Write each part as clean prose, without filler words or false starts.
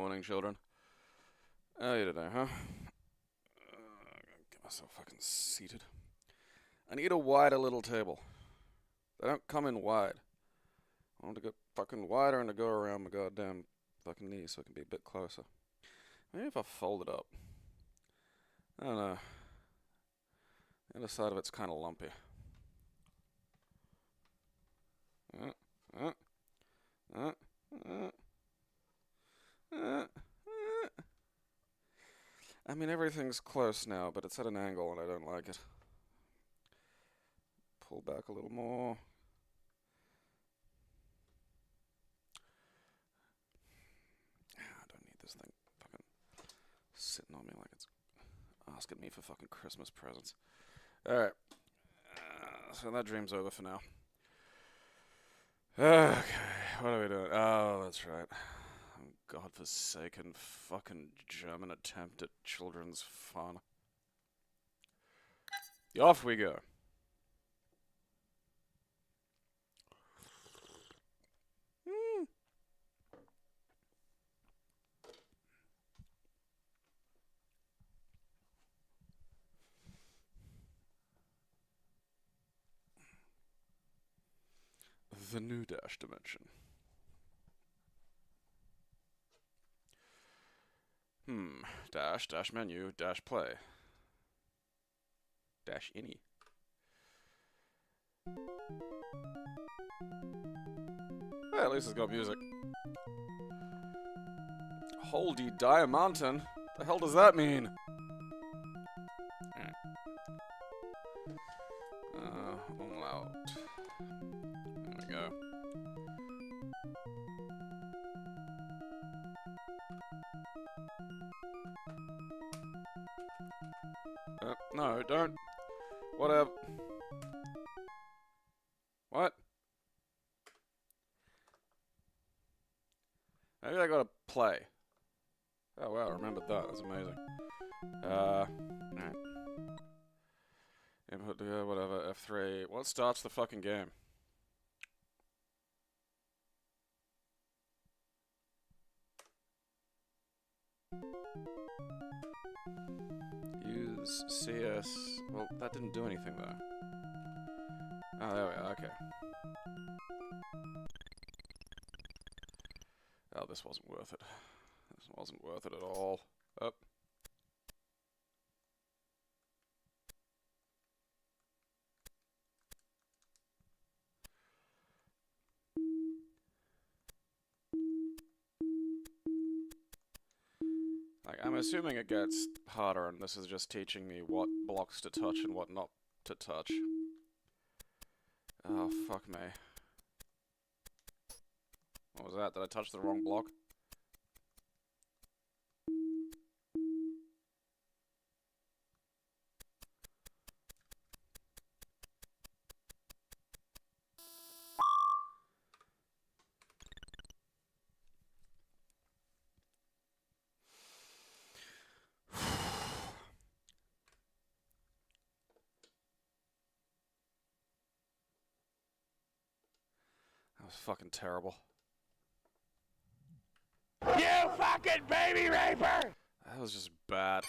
morning, children. How are you today, huh? Get myself fucking seated. I need a wider little table. They don't come in wide. I want to get fucking wider and to go around my goddamn fucking knees so I can be a bit closer. Maybe if I fold it up. I don't know. The other side of it's kind of lumpy. I mean, everything's close now, but it's at an angle and I don't like it. Pull back a little more. I don't need this thing fucking sitting on me like it's asking me for fucking Christmas presents. Alright. So that dream's over for now. Okay, what are we doing? Oh, that's right. Godforsaken fucking German attempt at children's fun. Off we go. The new dash dimension. Dash menu, dash play. Dash any. Hey, at least it's got music. Holy Diamanten? The hell does that mean? All out. There we go. No, don't. Whatever. What? Maybe I gotta play. Oh wow, I remembered that. That's amazing. Right. Input to go, whatever, F3. What starts the fucking game? Use CS. Well, that didn't do anything though. Oh, there we are, okay. Oh, this wasn't worth it. This wasn't worth it at all. Up. I'm assuming it gets harder, and this is just teaching me what blocks to touch and what not to touch. Oh, fuck me. What was that? Did I touch the wrong block? That was fucking terrible. You fucking baby raper! That was just bad.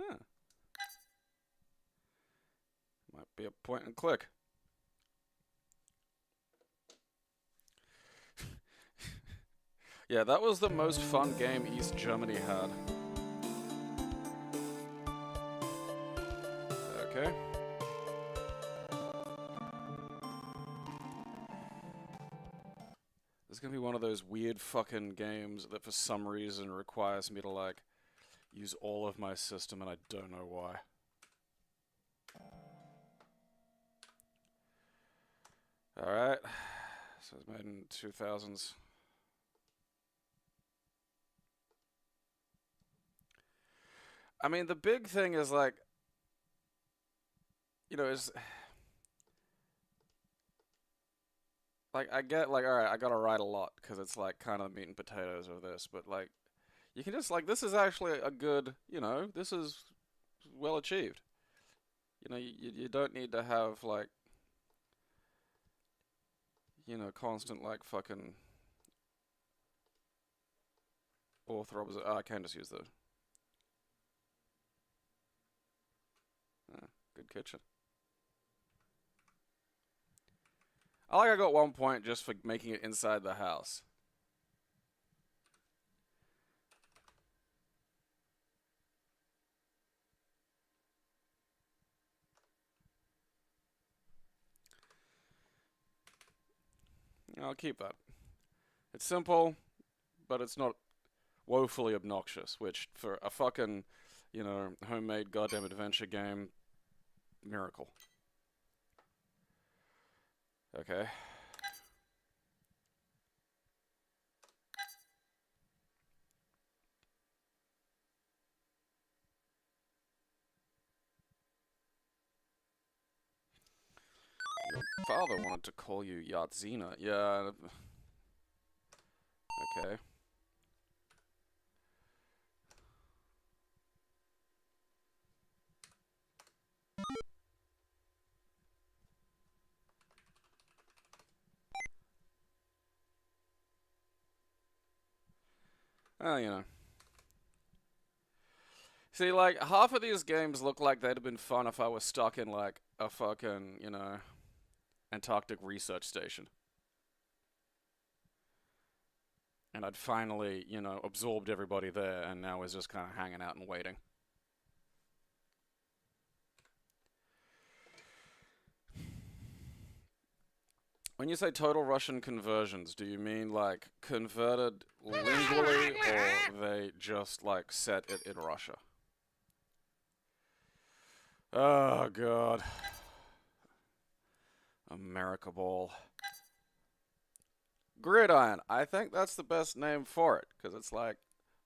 Huh. Might be a point and click. Yeah, that was the most fun game East Germany had. Okay. This is gonna be one of those weird fucking games that for some reason requires me to, like, use all of my system and I don't know why. Alright. So it's made in 2000s. I mean, the big thing is, like, you know, is... Like, I get, like, alright, I gotta write a lot, because it's, like, kind of meat and potatoes of this, but, like, you can just, like, this is actually a good, you know, this is well achieved. You know, you don't need to have, like, you know, constant, like, fucking author opposite. Oh, I can just use the... good kitchen. I got 1 point just for making it inside the house. I'll keep that. It's simple, but it's not woefully obnoxious, which for a fucking, you know, homemade goddamn adventure game, miracle. Okay. Your father wanted to call you Yatzina. Yeah. Okay. Oh, you know. See, like, half of these games look like they'd have been fun if I was stuck in, like, a fucking, you know, Antarctic research station. And I'd finally, you know, absorbed everybody there, and now was just kind of hanging out and waiting. When you say total Russian conversions, do you mean, like, converted lingually, or they just, like, set it in Russia? Oh, God. America Ball. Gridiron. I think that's the best name for it, because it's like,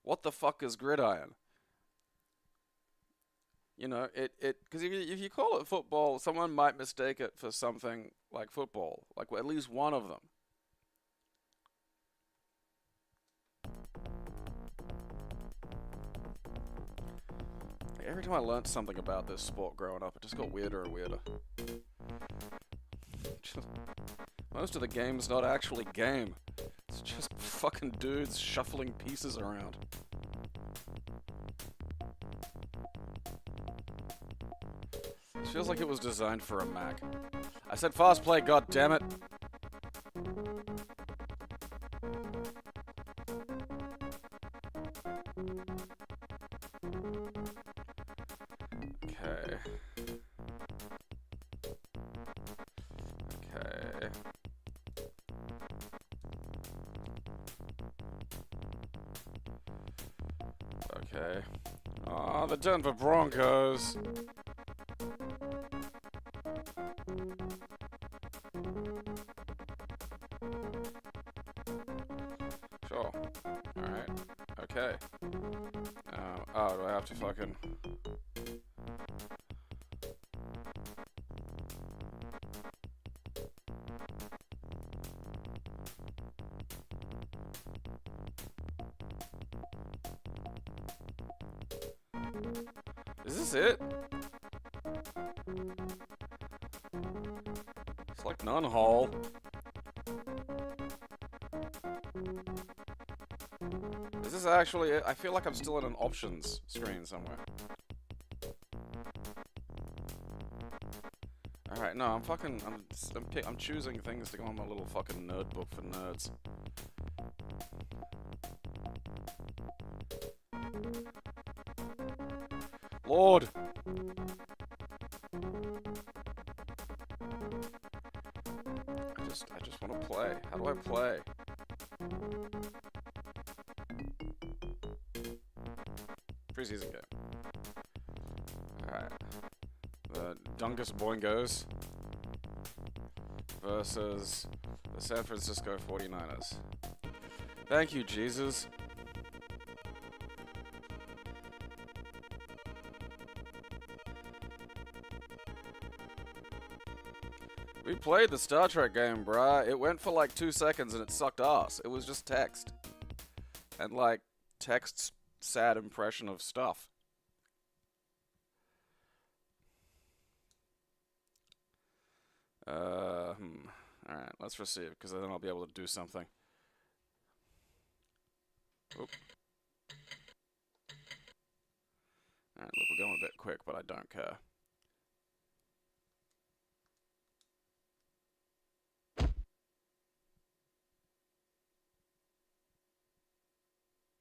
what the fuck is gridiron? You know, because if you call it football, someone might mistake it for something like football, like at least one of them. Every time I learned something about this sport growing up, it just got weirder and weirder. Most of the game's not actually game. It's just fucking dudes shuffling pieces around. It feels like it was designed for a Mac. I said fast play, goddammit! Okay. Okay. Okay. Aw, the Denver Broncos! Sure. Alright. Okay. Oh, do I have to fucking... Is this it? It's like none-hole. Is this actually it? I feel like I'm still at an options screen somewhere. Alright, no, I'm choosing things to go on my little fucking nerd book for nerds. Lord! I just want to play. How do I play? Preseason game. Alright. The Dungus Boingos versus the San Francisco 49ers. Thank you, Jesus. We played the Star Trek game, bruh. It went for like 2 seconds and it sucked ass. It was just text. And like, text's sad impression of stuff. Alright, let's receive, because then I'll be able to do something. Oop. Alright, look, we're going a bit quick, but I don't care.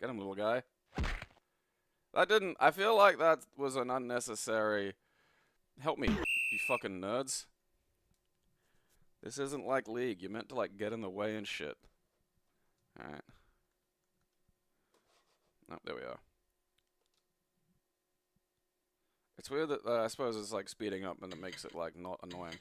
Get him, little guy. That didn't... I feel like that was an unnecessary... Help me, you fucking nerds. This isn't like League. You're meant to, like, get in the way and shit. Alright. Oh, there we are. It's weird that I suppose it's, like, speeding up and it makes it, like, not annoying.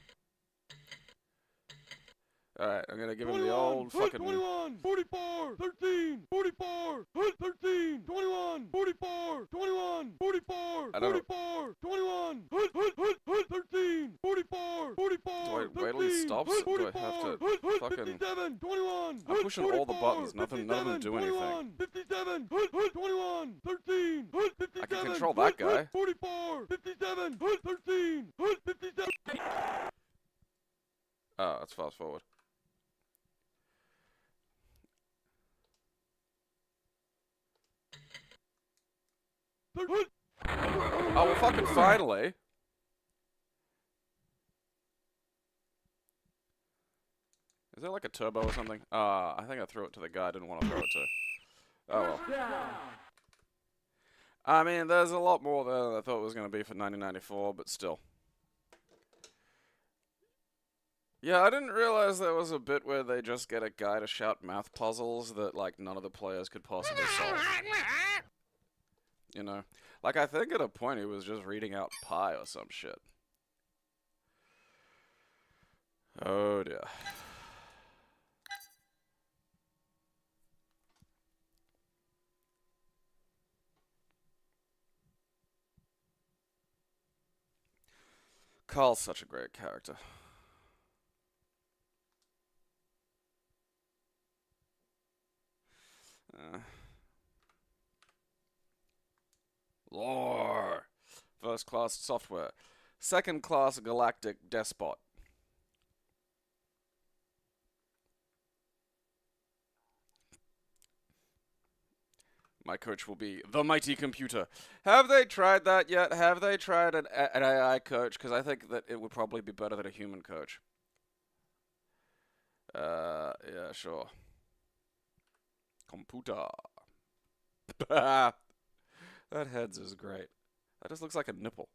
Alright, I'm gonna give him the old fucking... 21, 44, 13, 44, 13, 21, 44, 21, 44, 44, 21, 13, 44, 44, Do I wait till he stops? Do I have to fucking... 57, 21, I'm pushing all the buttons, none of them do anything. 57, 21, 13, 57, I can control that guy. 44, 57, 13, 57. Oh, let's fast forward. Oh, well, fucking finally. Is there like a turbo or something? I think I threw it to the guy I didn't want to throw it to. Oh well. I mean, there's a lot more there than I thought it was going to be for 1994, but still. Yeah, I didn't realize there was a bit where they just get a guy to shout math puzzles that, like, none of the players could possibly solve. You know? Like, I think at a point he was just reading out pi or some shit. Oh, dear. Carl's such a great character. Lore. First class software. Second class galactic despot. My coach will be the mighty computer. Have they tried that yet? Have they tried an AI coach? Because I think that it would probably be better than a human coach. Yeah, sure. Computer. That heads is great. That just looks like a nipple.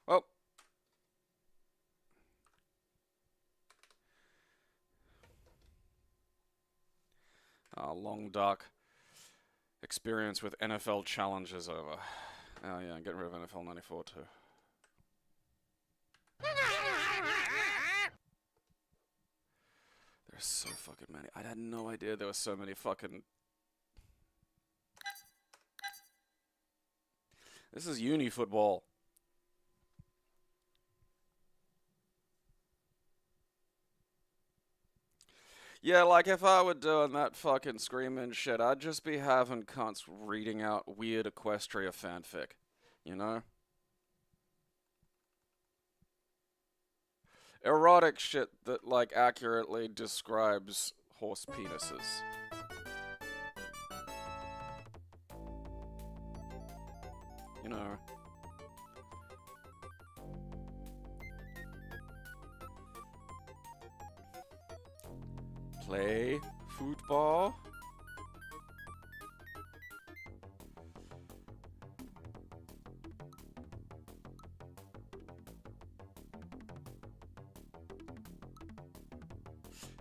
Well. Long dark experience with NFL Challenge is over. Oh yeah, getting rid of NFL 94 too. There's so fucking many. I had no idea there were so many fucking... This is uni football. Yeah, like if I were doing that fucking screaming shit, I'd just be having cunts reading out weird Equestria fanfic, you know? Erotic shit that, like, accurately describes horse penises. You know. Play football.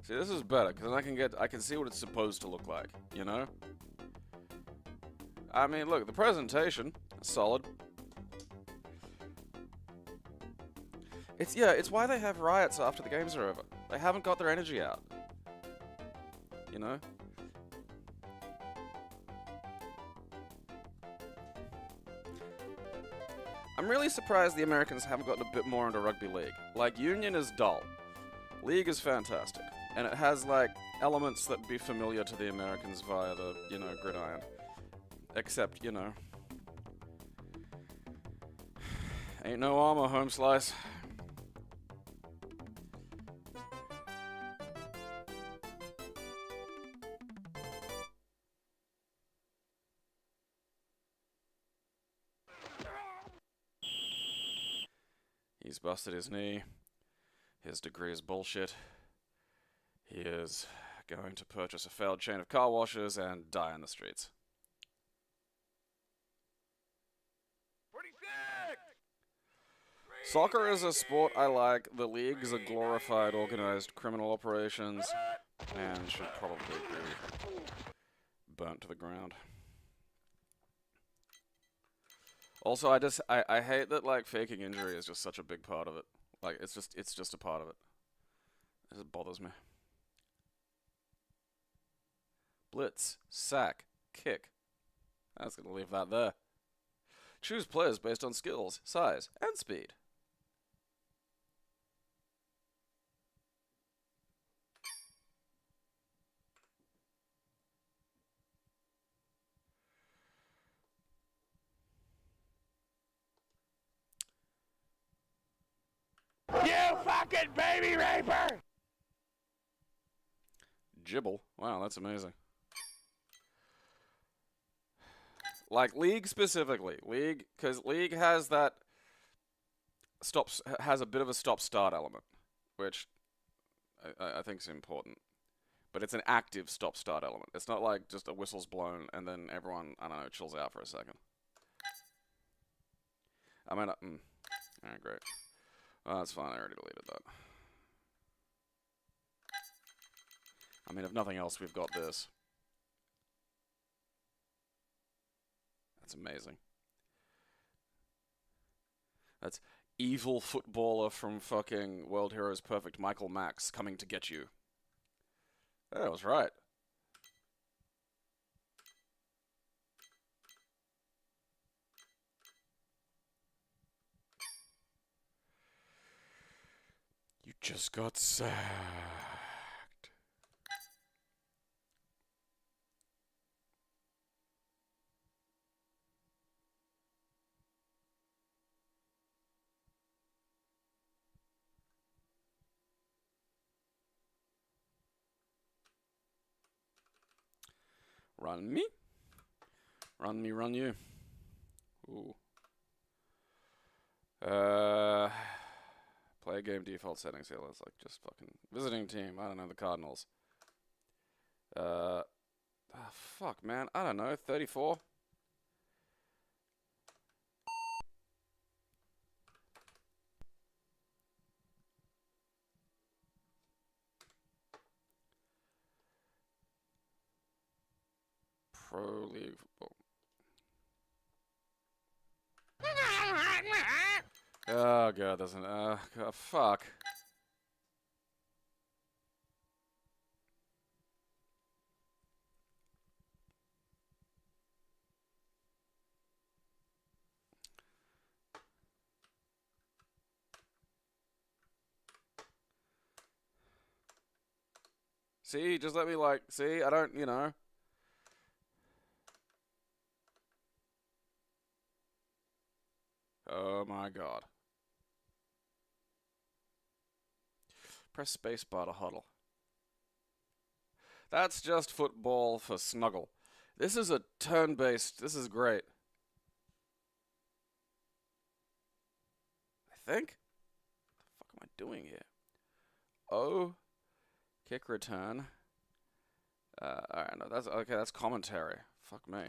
See, this is better because then I can see what it's supposed to look like, you know? I mean, look, the presentation is solid. It's why they have riots after the games are over. They haven't got their energy out. You know? I'm really surprised the Americans haven't gotten a bit more into rugby league. Like, Union is dull. League is fantastic. And it has, like, elements that be familiar to the Americans via the, you know, gridiron. Except, you know, ain't no armor, home slice. He's busted his knee. His degree is bullshit. He is going to purchase a failed chain of car washes and die in the streets. 46! Soccer is a sport I like. The leagues are glorified, organized criminal operations and should probably be burnt to the ground. Also, I hate that, like, faking injury is just such a big part of it. Like, it's just a part of it. It just bothers me. Blitz, sack, kick. I was gonna leave that there. Choose players based on skills, size, and speed. You fucking baby raper! Gibble. Wow, that's amazing. Like, League specifically. League, because League has that has a bit of a stop-start element, which I think is important. But it's an active stop-start element. It's not like just a whistle's blown and then everyone, I don't know, chills out for a second. I mean, alright, great. Oh, that's fine, I already deleted that. I mean, if nothing else, we've got this. That's amazing. That's evil footballer from fucking World Heroes Perfect, Michael Max, coming to get you. Yeah, I was right. You just got sacked. Run me. Run me, run you. Ooh. Play game default settings here. Let's like just fucking visiting team. I don't know, the Cardinals. Fuck, man. I don't know. 34. Pro League football. Oh god, doesn't. God, fuck. See, just let me like. See, I don't. You know. Oh my god. Press spacebar to huddle. That's just football for snuggle. This is a turn-based. This is great. I think. What the fuck am I doing here? Oh, kick return. Alright, no, that's okay. That's commentary. Fuck me.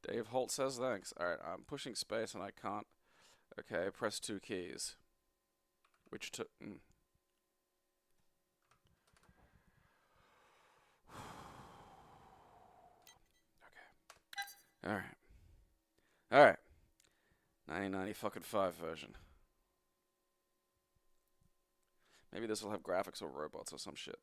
Dave Holt says thanks. Alright, I'm pushing space and I can't. Okay, press 2 keys. Which to. Okay. Alright. Alright. 1990 fucking 5 version. Maybe this will have graphics or robots or some shit.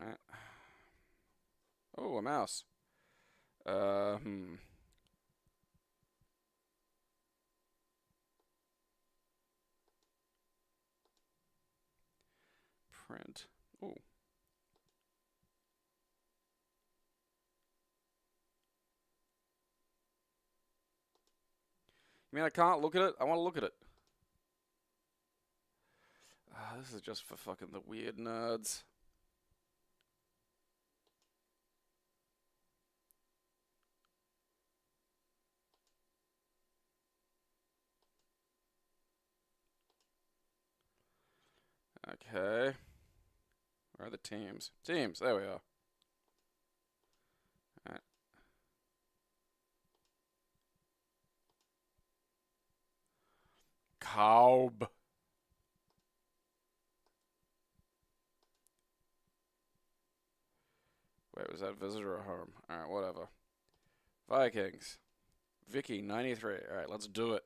Alright. Oh, a mouse. print. Ooh. You mean I can't look at it? I want to look at it. This is just for fucking the weird nerds. Okay. Where are the teams? Teams, there we are. Alright. Cobb. Wait, was that visitor or home? Alright, whatever. Vikings. Vicky, 93. Alright, let's do it.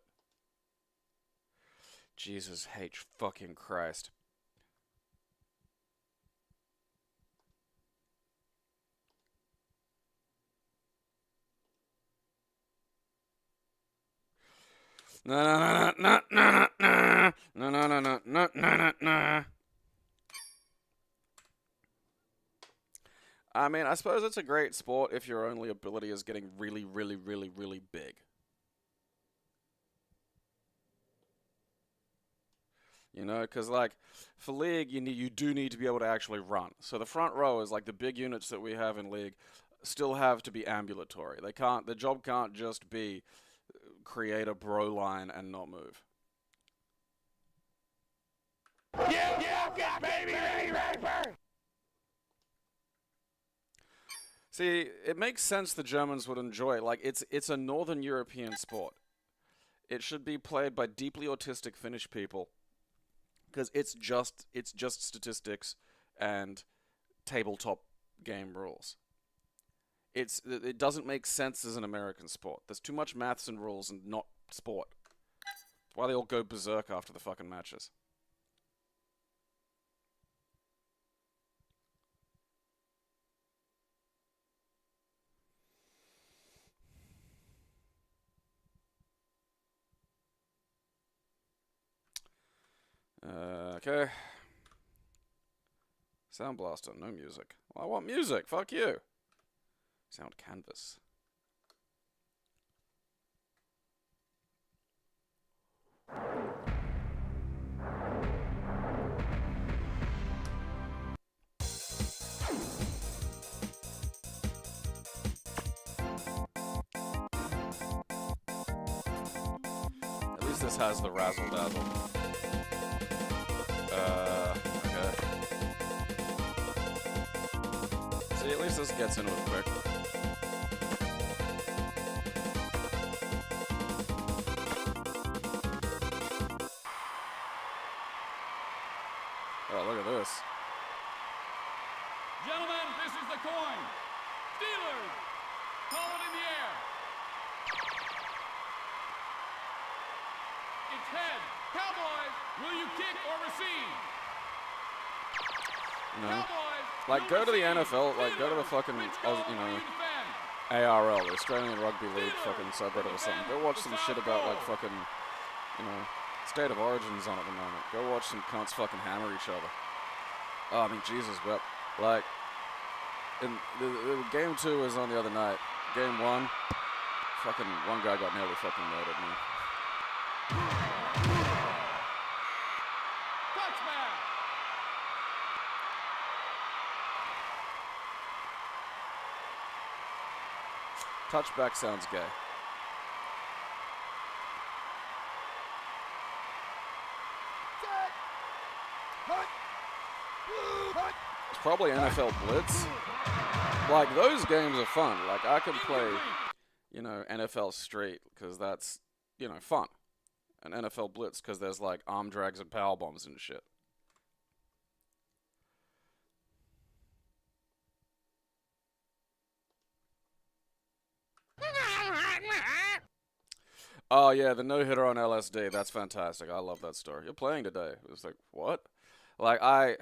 Jesus H. fucking Christ. No, no, no, no, no, no, no, no, no, no, no, no, no, no. I mean, I suppose it's a great sport if your only ability is getting really, really, really, really big. You know, because like for League, you do need to be able to actually run. So the front row is like the big units that we have in League still have to be ambulatory. They can't. The job can't just be create a bro line and not move. Yeah, baby, raper! See, it makes sense the Germans would enjoy it. Like it's a Northern European sport. It should be played by deeply autistic Finnish people. Because it's just statistics and tabletop game rules. It doesn't make sense as an American sport. There's too much maths and rules and not sport. That's why they all go berserk after the fucking matches. Okay. Sound Blaster, no music. Well, I want music, fuck you. Sound Canvas. At least this has the razzle dazzle. Okay. See, at least this gets into it quick. Oh, look at this. Gentlemen, this is the coin. Steelers, call it in the air. It's head. Cowboys, will you kick or receive? You know, Cowboys, like go to the NFL, like go to the fucking, ARL, the Australian Rugby League fucking subreddit or something. Go watch some shit about like fucking, State of Origin's on at the moment. Go watch some cunts fucking hammer each other. Oh, I mean, Jesus, but like, in the game 2 was on the other night. Game 1, fucking one guy got nearly fucking murdered, man. Touchback. Touchback sounds gay. It's probably NFL Blitz. Like, those games are fun. Like, I could play, NFL Street, because that's, fun. And NFL Blitz, because there's, like, arm drags and power bombs and shit. Oh, yeah, the no-hitter on LSD. That's fantastic. I love that story. You're playing today. It was like, what? Like, I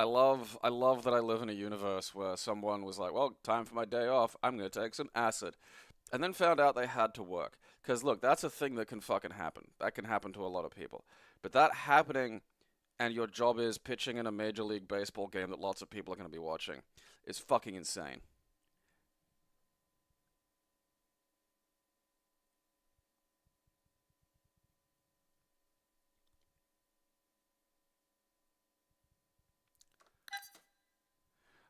love that I live in a universe where someone was like, well, time for my day off. I'm going to take some acid. And then found out they had to work. Because, look, that's a thing that can fucking happen. That can happen to a lot of people. But that happening and your job is pitching in a Major League Baseball game that lots of people are going to be watching. It's fucking insane.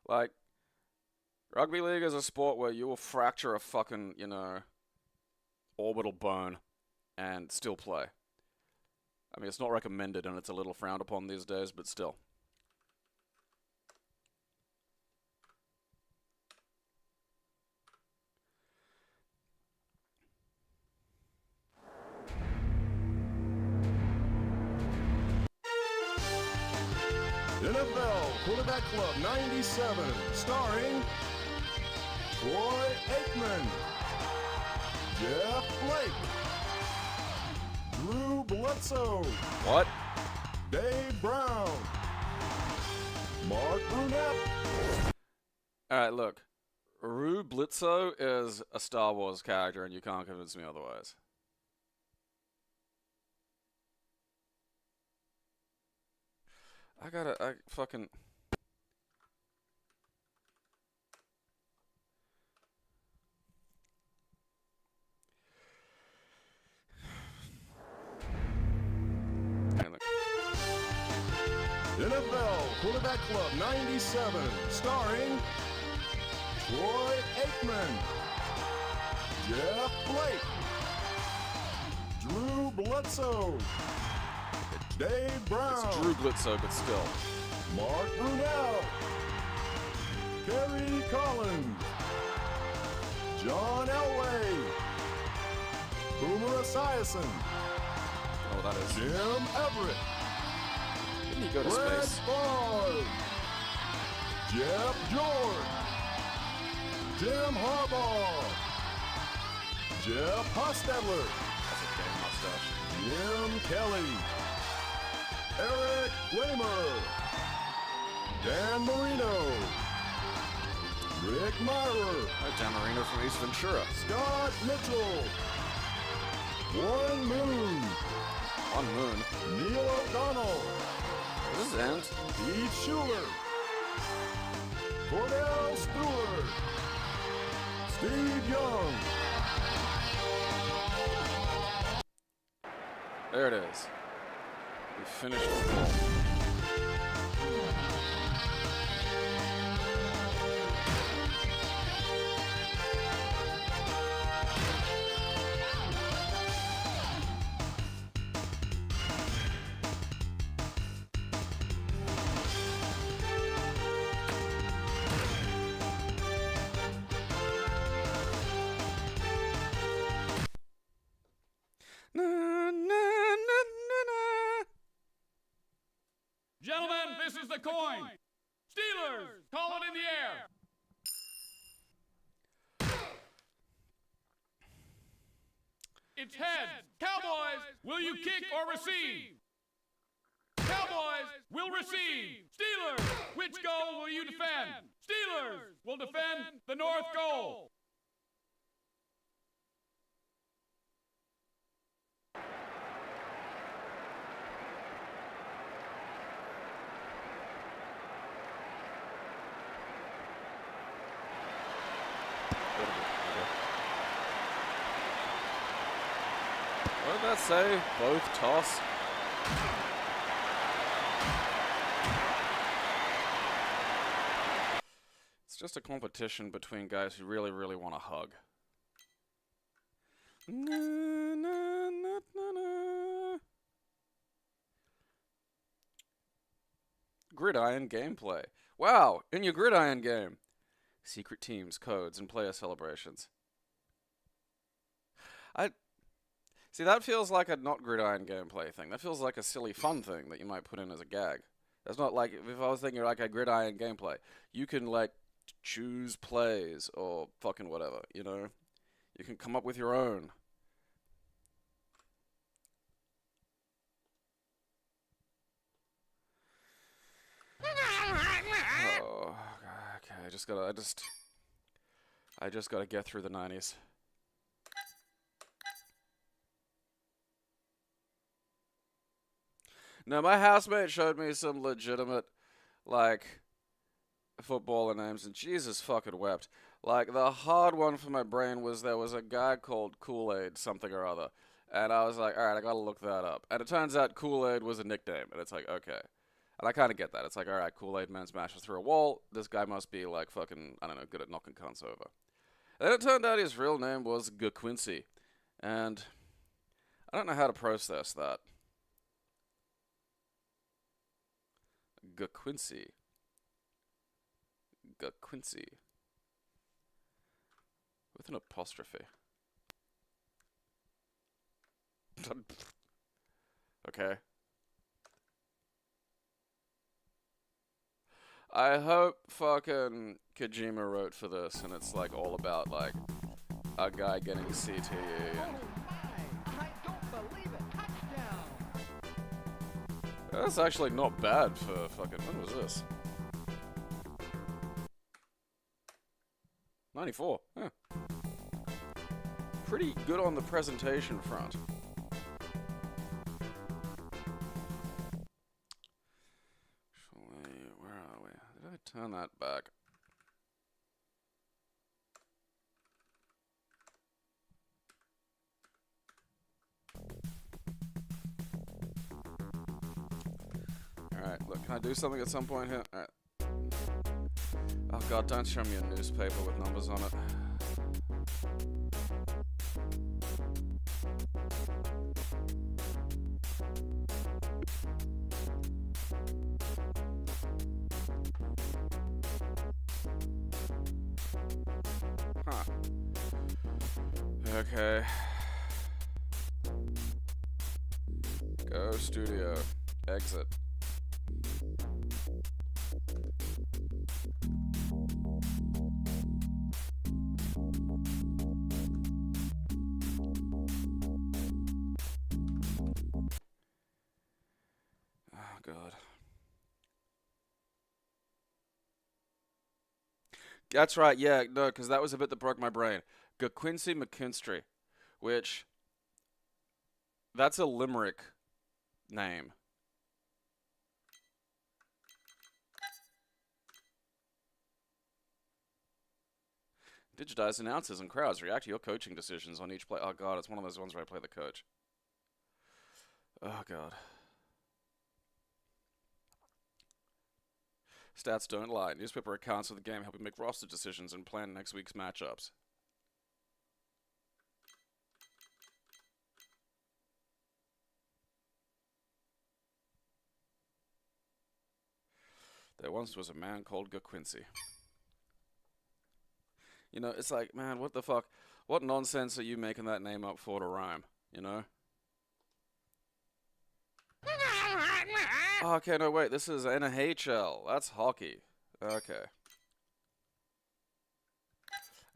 Like, rugby league is a sport where you will fracture a fucking, you know, orbital bone and still play. I mean, it's not recommended and it's a little frowned upon these days, but still. NFL Quarterback Club 97, starring Troy Aikman, Jeff Blake, Drew Bledsoe, What? Dave Brown, Mark Brunette. Alright, look. Rue Blitzo is a Star Wars character and you can't convince me otherwise. I fucking... Hey, look. NFL Quarterback Club 97, starring Troy Aikman, Jeff Blake, Drew Bledsoe, Dave Brown, It's Drew Blitzo, but still. Mark Brunell, Kerry Collins, John Elway, Boomer Esiason, Oh, that is. Jim Everett, Didn't he go to Brett space? Favre, Jeff George, Jim Harbaugh, Jeff Hostetler, That's a gay mustache. Jim Kelly, Eric Lamer, Dan Marino, Rick Myrer, Oh, Dan Marino from Ace Ventura. Scott Mitchell, Warren Moon, On Moon. Neil O'Donnell, Does this end? Pete Schuler, Cordell Stewart, Steve Young. There it is. We finished the ball. Na, na, na, na, na. Gentlemen, this is the coin. Steelers, call it in the air. It's heads. Cowboys, will you kick or receive? Cowboys will receive. Steelers, which goal will you defend? Steelers will defend the north goal. What did that say? Both toss? It's just a competition between guys who really, really want to hug. Na, na, na, na, na. Gridiron gameplay. Wow, in your Gridiron game. Secret teams, codes, and player celebrations. See, that feels like a not Gridiron gameplay thing. That feels like a silly fun thing that you might put in as a gag. That's not like, if I was thinking like a Gridiron gameplay, you can like choose plays or fucking whatever, you know? You can come up with your own. Oh, okay, I just gotta get through the 90s. No, my housemate showed me some legitimate, like, footballer names, and Jesus fucking wept. Like, the hard one for my brain was there was a guy called Kool-Aid something or other. And I was like, alright, I gotta look that up. And it turns out Kool-Aid was a nickname, and it's like, okay. And I kind of get that. It's like, alright, Kool-Aid man smashes through a wall. This guy must be, like, fucking, I don't know, good at knocking cunts over. And then it turned out his real name was Quincy. And I don't know how to process that. Quincy. Quincy. With an apostrophe. Okay. I hope fucking Kojima wrote for this and it's like all about like a guy getting CTE and that's actually not bad for fucking, when was this? 94, yeah. Pretty good on the presentation front. Actually, where are we? Did I turn that back? Alright, look, can I do something at some point here? Alright. Oh god, don't show me a newspaper with numbers on it. Huh. Okay. Go studio. Exit. Oh, God. That's right, yeah, no, because that was a bit that broke my brain. Quincy McKinstry, which, that's a limerick name. Digitize announcers and crowds react to your coaching decisions on each play. Oh, God, it's one of those ones where I play the coach. Oh, God. Stats don't lie. Newspaper accounts of the game help you make roster decisions and plan next week's matchups. There once was a man called Quincy. You know, it's like, man, what the fuck? What nonsense are you making that name up for to rhyme? You know? Oh, okay, no, wait. This is NHL. That's hockey. Okay.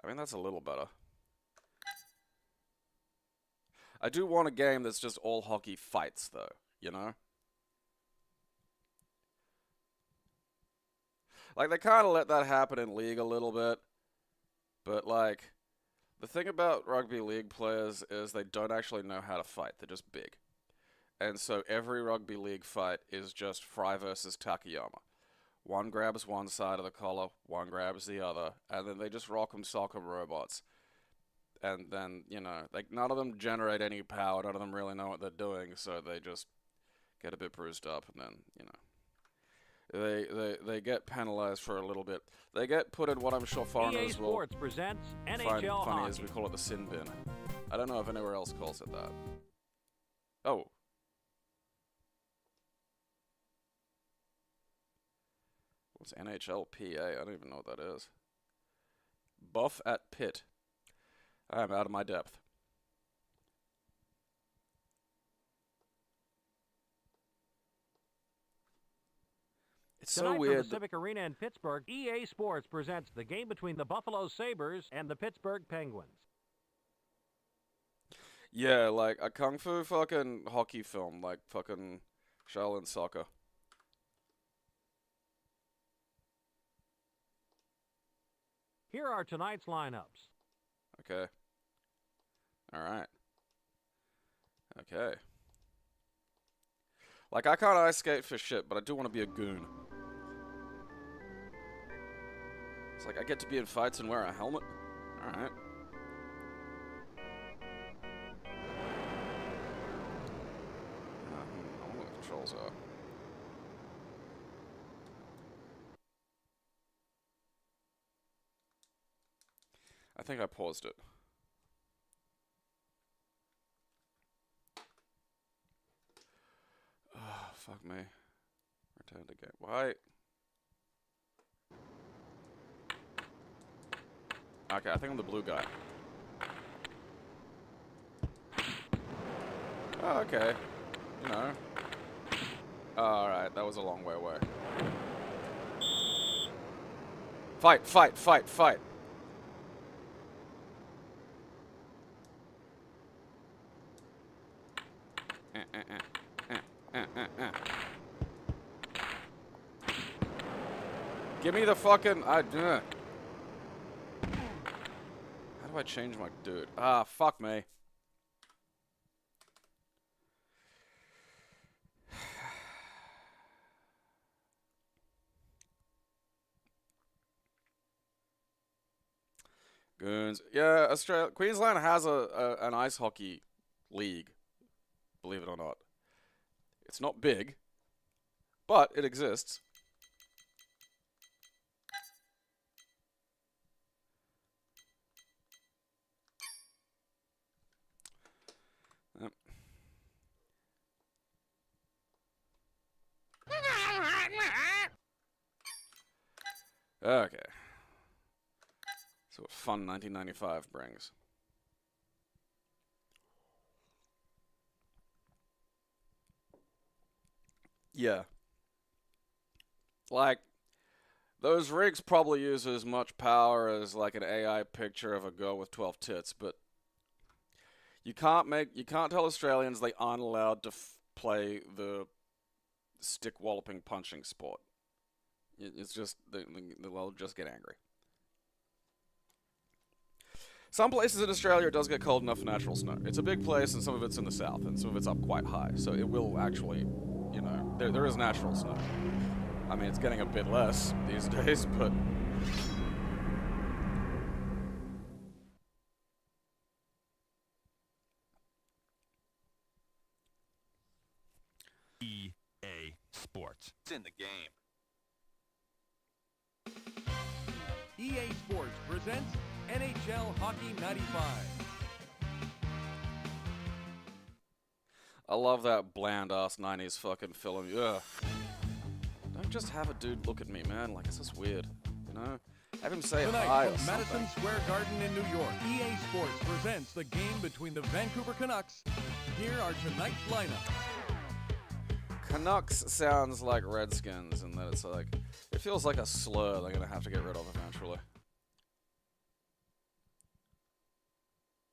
I mean, that's a little better. I do want a game that's just all hockey fights, though. You know? Like, they kind of let that happen in League a little bit. But, like, the thing about rugby league players is they don't actually know how to fight. They're just big. And so every rugby league fight is just Fry versus Takayama. One grabs one side of the collar, one grabs the other, and then they just rock 'em, sock 'em robots. And then, you know, like, none of them generate any power, none of them really know what they're doing, so they just get a bit bruised up, and then, you know, they get penalized for a little bit. They get put in what I'm sure foreigners will Sports presents find NHL funny hockey. as we call it the sin bin. I don't know if anywhere else calls it that. Oh. What's NHLPA? I don't even know what that is. Buff at Pitt. I am out of my depth. It's so Tonight weird. from the Civic Arena in Pittsburgh, EA Sports presents the game between the Buffalo Sabres and the Pittsburgh Penguins. Yeah, like a kung fu fucking hockey film, like fucking Shaolin soccer. Here are tonight's lineups. Okay. Alright. Okay. Like, I can't ice skate for shit, but I do want to be a goon. It's like, I get to be in fights and wear a helmet? Alright. I wonder what the controls are. I think I paused it. Oh, fuck me. Return to game. Why? Okay, I think I'm the blue guy. Oh, okay. You know. Oh, alright, that was a long way away. Fight, fight, fight, fight. Give me the fucking... How do I change my dude? Ah, fuck me. Goons. Yeah, Australia... Queensland has an ice hockey league. Believe it or not. It's not big, but it exists. Yep. Okay. So what fun 1995 brings. Yeah. Like, those rigs probably use as much power as like an AI picture of a girl with 12 tits, but you can't tell Australians they aren't allowed to play the stick walloping punching sport. It's just, they'll just get angry. Some places in Australia it does get cold enough for natural snow. It's a big place and some of it's in the south and some of it's up quite high. So it will actually, you know, there is natural snow. I mean, it's getting a bit less these days, but... EA Sports. It's in the game. EA Sports presents NHL Hockey 95. I love that bland-ass 90s fucking film. Ugh. Don't just have a dude look at me, man. Like, it's just weird, you know? Have him say Tonight hi or from something. Madison Square Garden in New York, EA Sports presents the game between the Vancouver Canucks. Here are tonight's lineup. Canucks sounds like Redskins, and that it's like... It feels like a slur they're gonna have to get rid of eventually.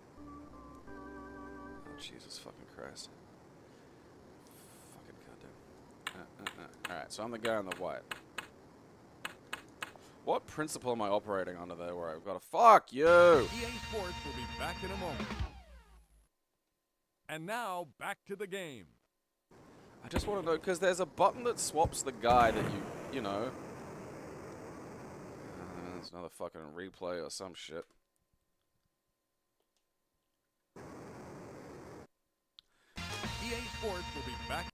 Oh, Jesus fucking Christ. Fucking goddamn. Alright, so I'm the guy in the white. What principle am I operating under there where I've got to... Fuck you! EA Sports will be back in a moment. And now, back to the game. I just want to know, because there's a button that swaps the guy that you know... There's another fucking replay or some shit. EA Sports will be back.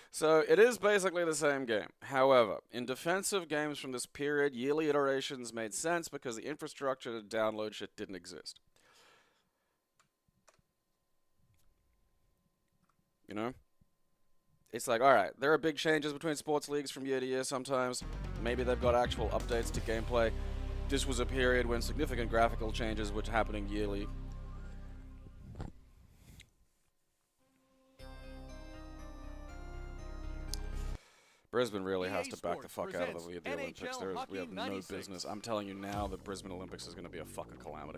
So, it is basically the same game. However, in defensive games from this period, yearly iterations made sense because the infrastructure to download shit didn't exist. You know? It's like, alright, there are big changes between sports leagues from year to year sometimes. Maybe they've got actual updates to gameplay. This was a period when significant graphical changes were happening yearly. Brisbane really has EA to back the Sports fuck out of the presents Olympics. NHL We have Hockey no 96. business. I'm telling you now, the Brisbane Olympics is going to be a fucking calamity.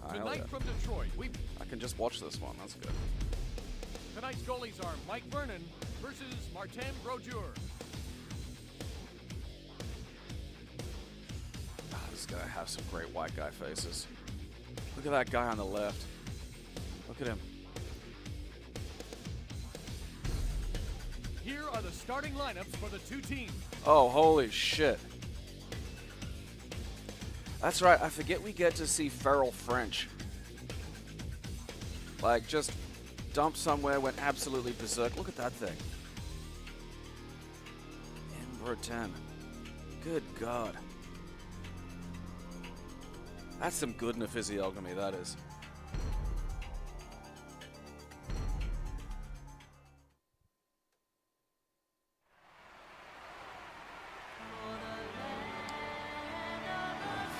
Hell Tonight yeah. from Detroit, I can just watch this one. That's good. tonight's goalies are Mike Vernon versus Martin Brodeur. Oh, this is going to have some great white guy faces. Look at that guy on the left. Look at him. Here are the starting lineups for the two teams. Oh, holy shit. That's right, I forget we get to see feral French. Like, just dump somewhere, went absolutely berserk. Look at that thing. Number 10. Good God. That's some good in a physiognomy, that is.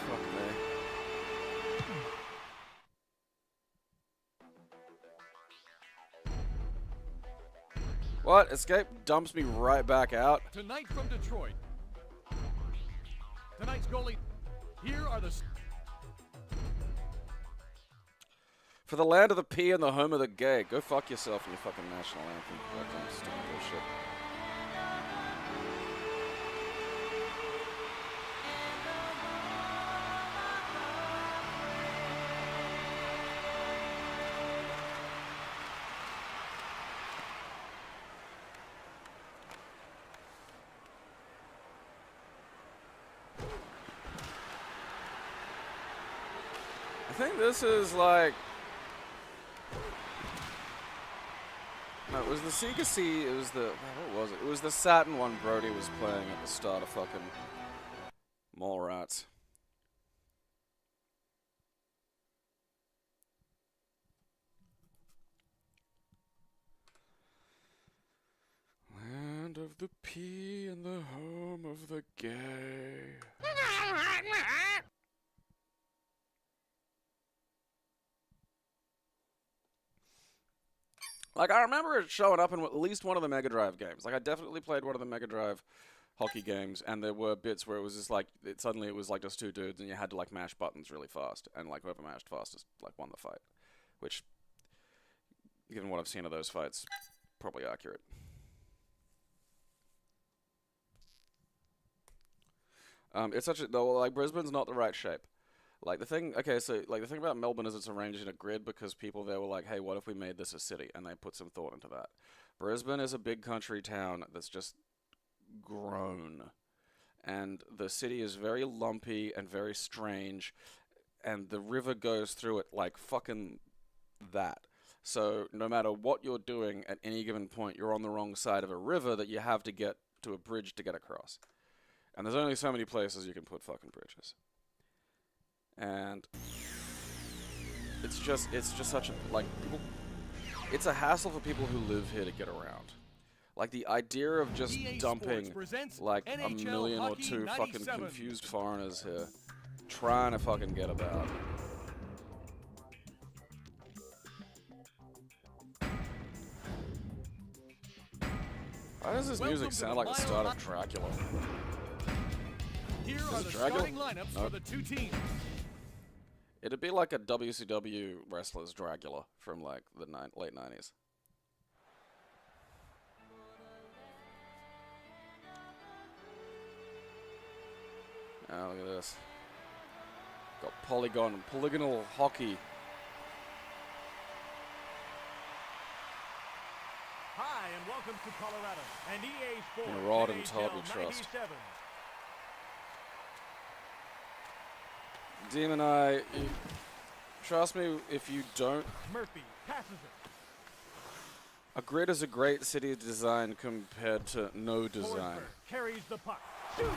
Fuck me. What? Escape dumps me right back out? Tonight from Detroit. Tonight's goalie. Here are the For the land of the pea and the home of the gay. Go fuck yourself and your fucking national anthem. Goddamn stupid bullshit. I think this is like... No, it was the Sega C. It was the... What was it? It was the Saturn one Brody was playing at the start of fucking Mallrats. Land of the pea and the home of the gay. Like, I remember it showing up in at least one of the Mega Drive games. Like, I definitely played one of the Mega Drive hockey games, and there were bits where it was just like, suddenly it was like just two dudes, and you had to like mash buttons really fast, and like whoever mashed fastest like won the fight. Which, given what I've seen of those fights, probably accurate. It's such a, though, like, Brisbane's not the right shape. Like, the thing, okay, so, like, the thing about Melbourne is it's arranged in a grid because people there were like, hey, what if we made this a city? And they put some thought into that. Brisbane is a big country town that's just grown. And the city is very lumpy and very strange. And the river goes through it like fucking that. So, no matter what you're doing at any given point, you're on the wrong side of a river that you have to get to a bridge to get across. And there's only so many places you can put fucking bridges. And it's just such a, like, people, it's a hassle for people who live here to get around. Like, the idea of just EA dumping, Sports presents like, a NHL million or Hockey two fucking 97. confused foreigners here trying to fucking get about. Why does this music sound like the start of Dracula? Here are it the Dragula? starting lineups No. for the two teams. It'd be like a WCW wrestler's Dracula from, like, the late 90s. Oh, look at this. Got polygonal hockey. Hi, and welcome to Colorado and EA Sports. And Rod and NHL Todd we trust. 97. Demon Eye, trust me if you don't. Murphy passes it. A grid is a great city design compared to no design. Forsberg carries the puck. Shoot!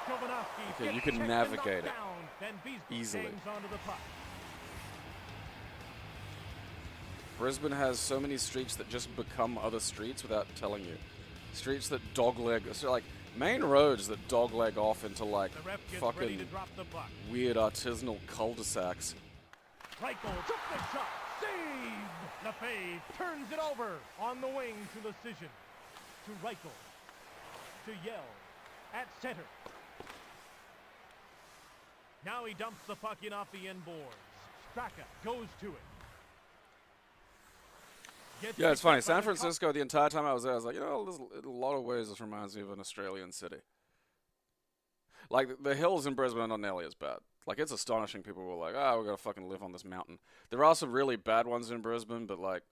Jovanovski Okay, you gets can checked and navigate knocked it down. Then Beesbrook easily. hangs onto the puck. Brisbane has so many streets that just become other streets without telling you. Streets that dogleg, so like Main roads that dogleg off into like The ref gets ready to fucking drop the puck. weird artisanal cul-de-sacs. Reichel took the shot. Save! Lefebvre turns it over on the wing to Decision. To Reichel. To Yell. At center. Now he dumps the puck in off the end boards. Straka goes to it. Gets Yeah, it's picked funny. up by San the Francisco, the entire time I was there, I was like, you know, in a lot of ways this reminds me of an Australian city. Like, the hills in Brisbane are not nearly as bad. Like, it's astonishing people were like, oh, we're going to fucking live on this mountain. There are some really bad ones in Brisbane, but, like,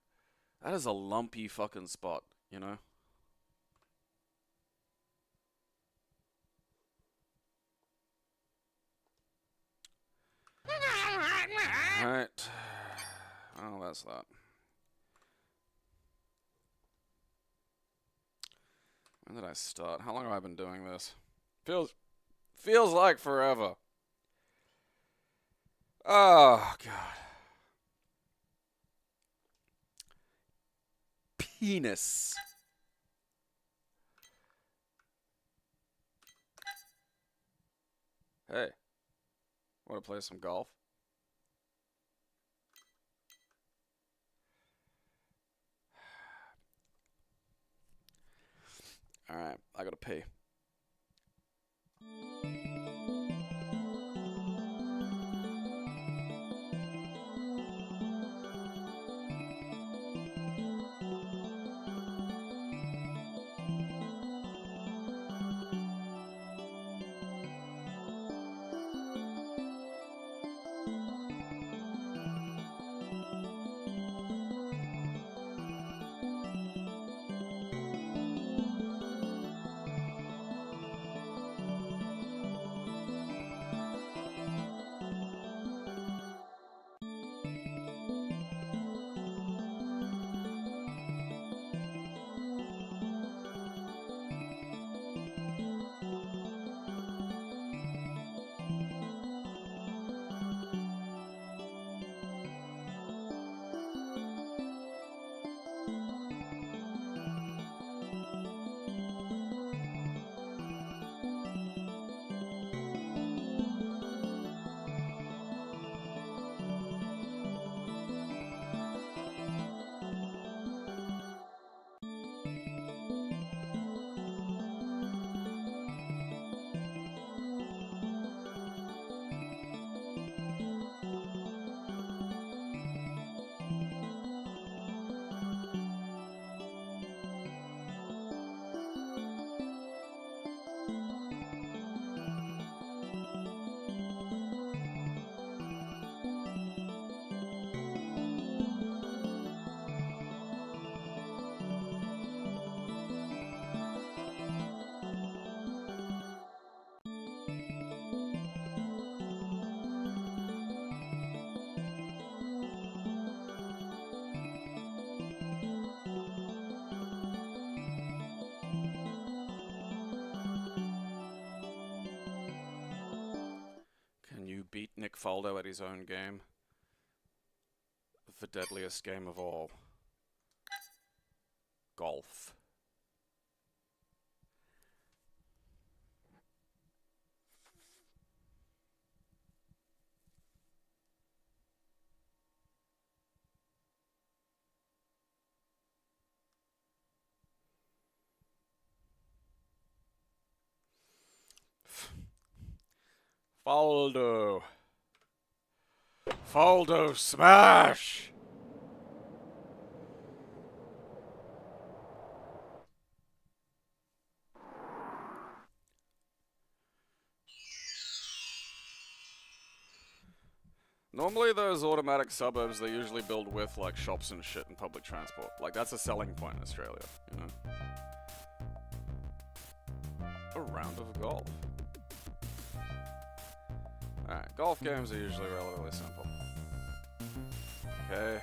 that is a lumpy fucking spot, you know? Alright. Oh, that's that. When did I start? How long have I been doing this? Feels like forever. Oh, God. Penis. Hey. Want to play some golf? Alright, I gotta pee. Beat Nick Faldo at his own game. The deadliest game of all. Golf. Faldo. Faldo smash! Normally those automatic suburbs they usually build with like shops and shit and public transport. Like that's a selling point in Australia, you know? A round of golf. Alright, golf games are usually relatively simple. Okay.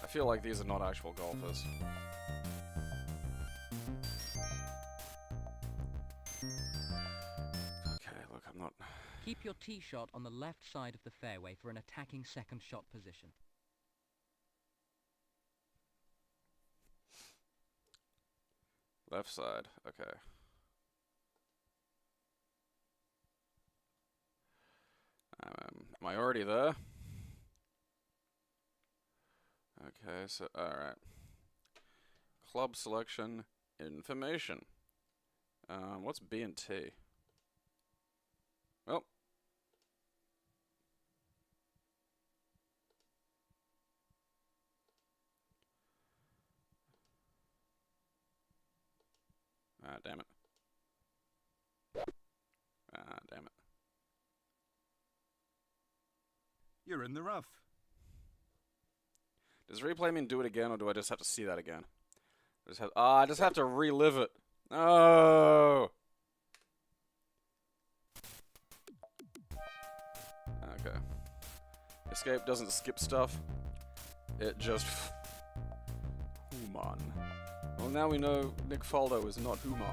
I feel like these are not actual golfers. Okay, look, I'm not... Keep your tee shot on the left side of the fairway for an attacking second shot position. Left side. Okay. Am I already there? Okay, so, alright. Club selection information. What's B and T? Oh. Ah, damn it. Ah, damn it. You're in the rough. Does replay mean do it again, or do I just have to see that again? I just have to relive it. Oh. Okay. Escape doesn't skip stuff. It just... Human. Well, now we know Nick Faldo is not human.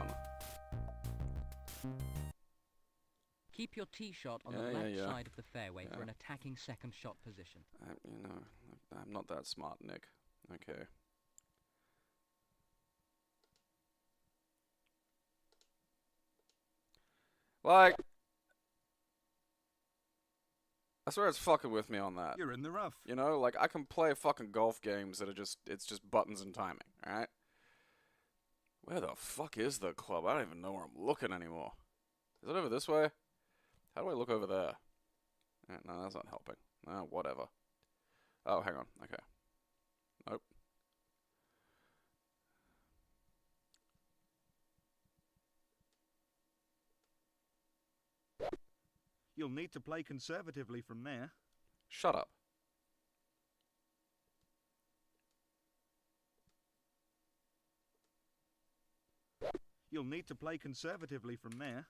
Keep your tee shot on the left side of the fairway for an attacking second shot position. You know, I'm not that smart, Nick. Okay. Like... I swear it's fucking with me on that. You're in the rough. You know, like, I can play fucking golf games that are just... It's just buttons and timing, alright? Where the fuck is the club? I don't even know where I'm looking anymore. Is it over this way? How do I look over there? No, that's not helping. No, whatever. Oh, hang on. Okay. Nope. You'll need to play conservatively from there. Shut up. You'll need to play conservatively from there.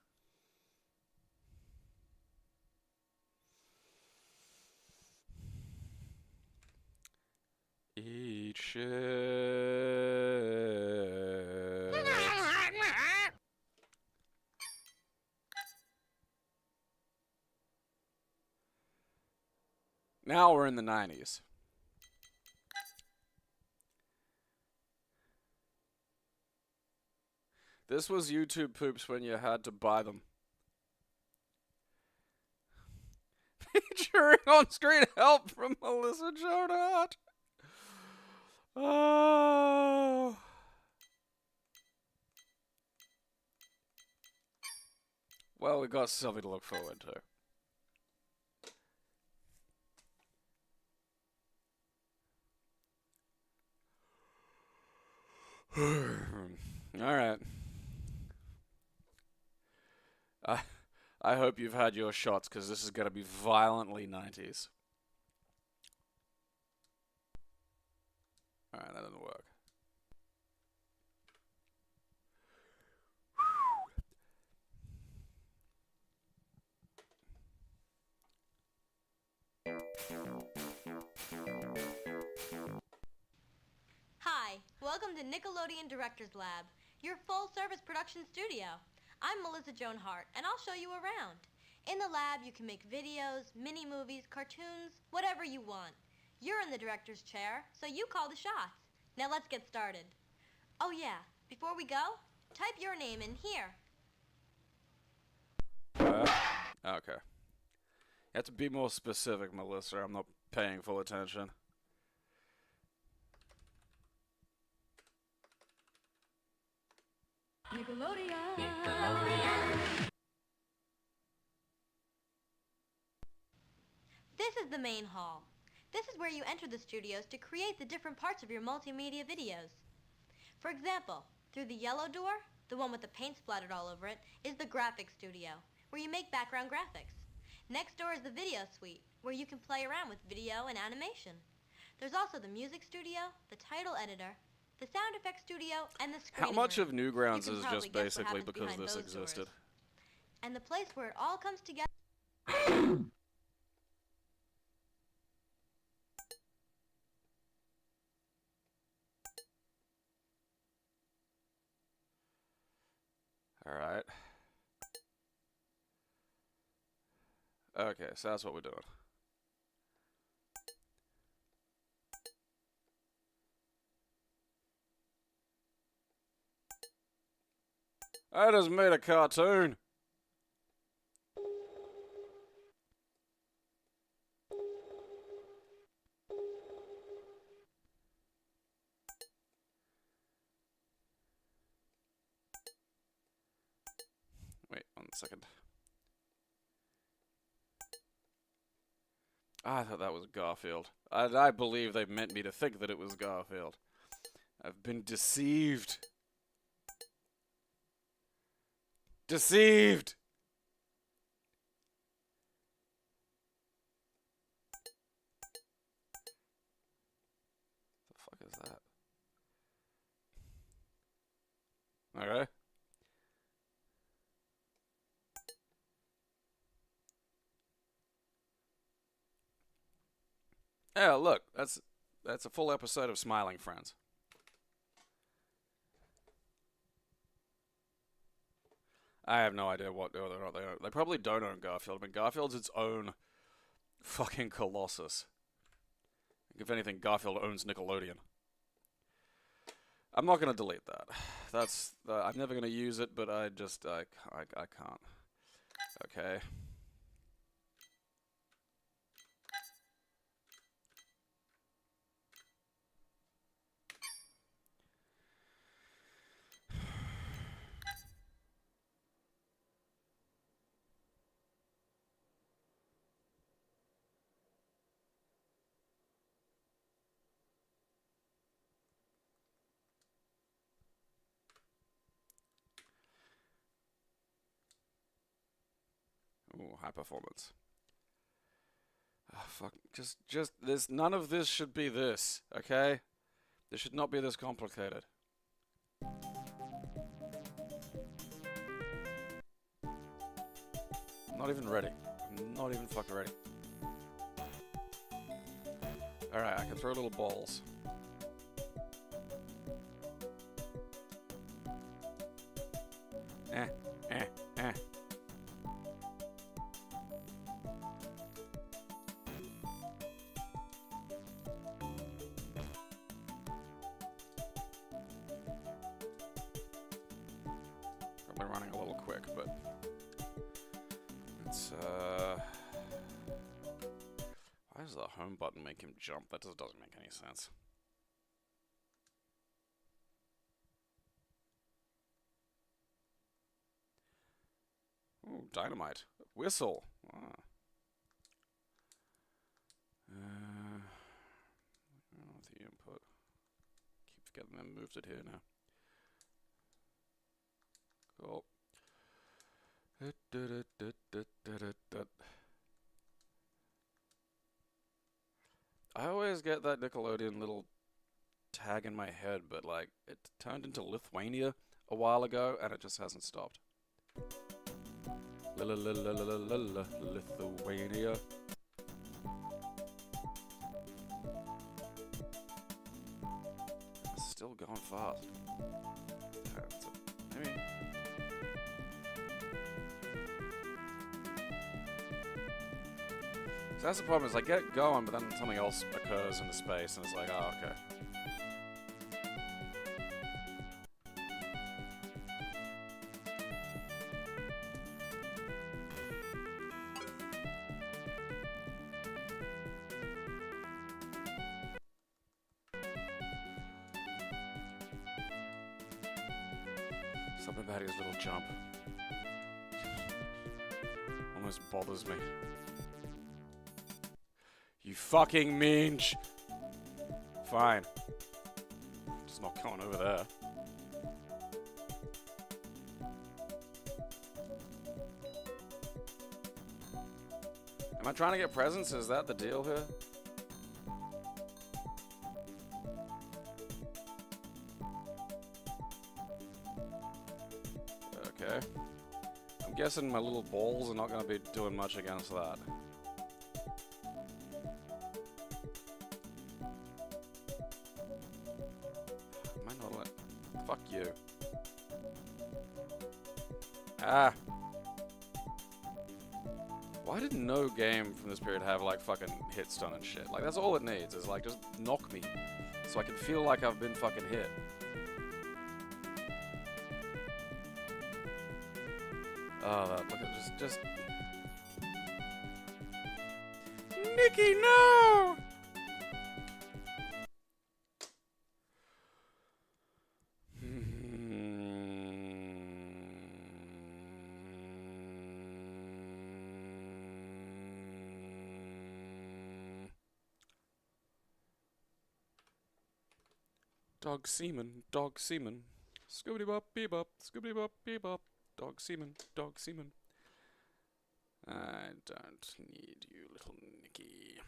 Eat shit. Now we're in the 90s. This was YouTube poops when you had to buy them. Featuring on-screen help from Melissa Joan Hart. Oh. Well, we got something to look forward to. All right. I hope you've had your shots, because this is going to be violently 90s. Alright, that didn't work. Hi, welcome to Nickelodeon Directors Lab, your full-service production studio. I'm Melissa Joan Hart, and I'll show you around. In the lab, you can make videos, mini-movies, cartoons, whatever you want. You're in the director's chair, so you call the shots. Now let's get started. Oh yeah, before we go, type your name in here. Okay. You have to be more specific, Melissa. I'm not paying full attention. This is the main hall. This is where you enter the studios to create the different parts of your multimedia videos. For example, through the yellow door, the one with the paint splattered all over it, is the graphics studio, where you make background graphics. Next door is the video suite, where you can play around with video and animation. There's also the music studio, the title editor, the sound effects studio, and the screening How much room. of Newgrounds You can is probably just guess what basically happens because behind this those existed? doors. And the place where it all comes together. Alright. Okay, so that's what we're doing. I just made a cartoon. Wait 1 second. I thought that was Garfield. I believe they meant me to think that it was Garfield. I've been deceived. Deceived! The fuck is that? Okay. Yeah, look, that's a full episode of Smiling Friends. I have no idea what whether or not they own. They probably don't own Garfield. I mean, Garfield's its own fucking colossus. If anything, Garfield owns Nickelodeon. I'm not gonna delete that. That's I'm never gonna use it, but I can't. Okay. Ooh, high performance. Oh, fuck. Just this. None of this should be this, okay? This should not be this complicated. I'm not even ready. I'm not even fucking ready. Alright, I can throw little balls. Eh. Probably running a little quick, but it's why does the home button make him jump? That just doesn't make any sense. Ooh, dynamite. Whistle. Ah. The input. Keep forgetting I moved it here now. Cool. I always get that Nickelodeon little tag in my head, but like it turned into Lithuania a while ago and it just hasn't stopped. Lithuania. It's still going fast. I mean, so that's the problem, is I get it going, but then something else occurs in the space, and it's like, oh, okay. Something about his little jump almost bothers me. You fucking minge! Fine. Just not going over there. Am I trying to get presents? Is that the deal here? Okay. I'm guessing my little balls are not going to be doing much against that. Might not let... Fuck you. Ah! Why did no game from this period have, like, fucking hit stun and shit? Like, that's all it needs, is, like, just knock me. So I can feel like I've been fucking hit. Oh, look at just. Nikki, no! Dog semen, dog semen. Scoobity bop, bebop, scoobity bop, bebop. Dog semen, dog semen. I don't need you, little Nicky.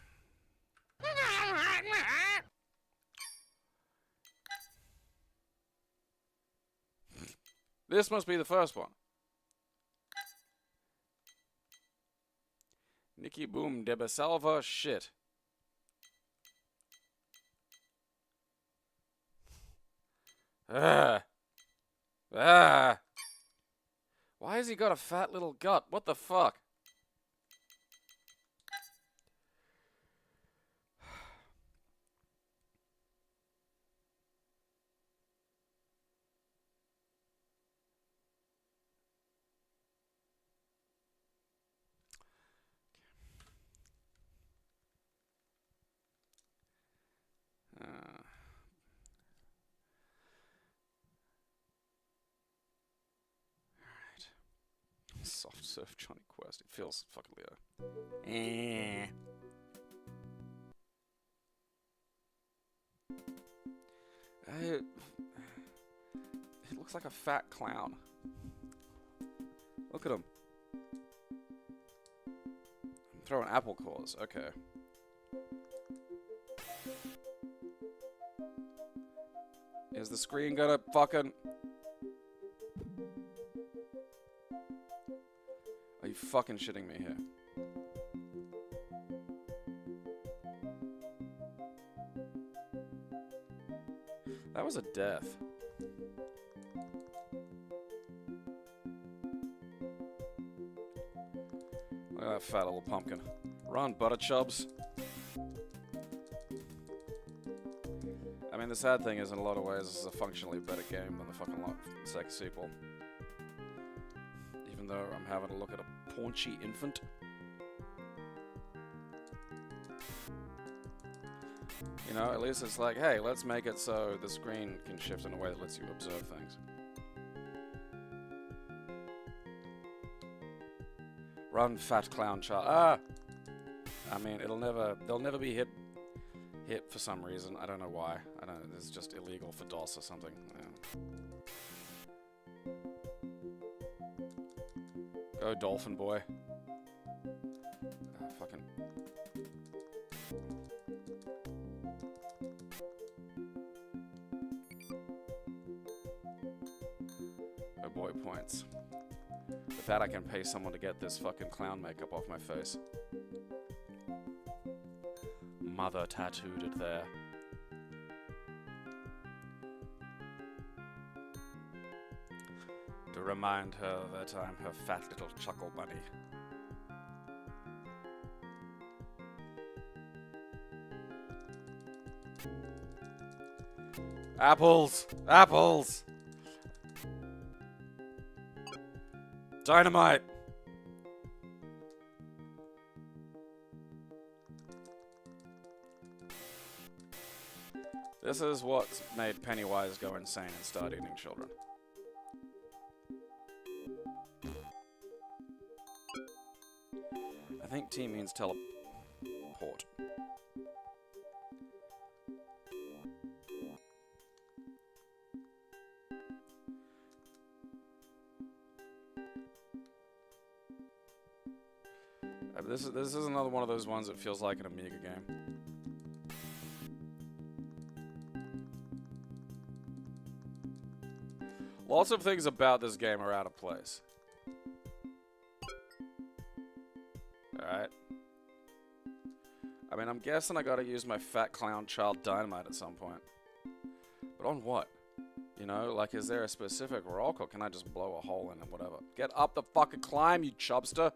This must be the first one. Nicky Boom Debesalva shit. Ah. Ah. Why has he got a fat little gut? What the fuck? Soft surf Johnny Quest. It feels fucking Leo. It looks like a fat clown. Look at him. I'm throwing apple cores. Okay. Is the screen gonna fucking... Are you fucking shitting me here? That was a death. Look at that fat little pumpkin. Run, butter chubs. I mean, the sad thing is, in a lot of ways, this is a functionally better game than the fucking second sequel. Even though I'm having to look at a paunchy infant. You know, at least it's like, hey, let's make it so the screen can shift in a way that lets you observe things. Run, fat clown child. Ah! I mean, they'll never be hit for some reason. I don't know why. I don't know, it's just illegal for DOS or something. Yeah. Go, dolphin boy. Fucking... Oh boy, points. With that I can pay someone to get this fucking clown makeup off my face. Mother tattooed it there. To remind her that I'm her fat little chuckle bunny. Apples! Apples! Dynamite! This is what's made Pennywise go insane and start eating children. I think T means teleport. This is another one of those ones that feels like an Amiga game. Lots of things about this game are out of place. Alright. I mean, I'm guessing I gotta use my fat clown child dynamite at some point. But on what? You know, like, is there a specific rock, or can I just blow a hole in it, whatever? Get up the fucking climb, you chubster!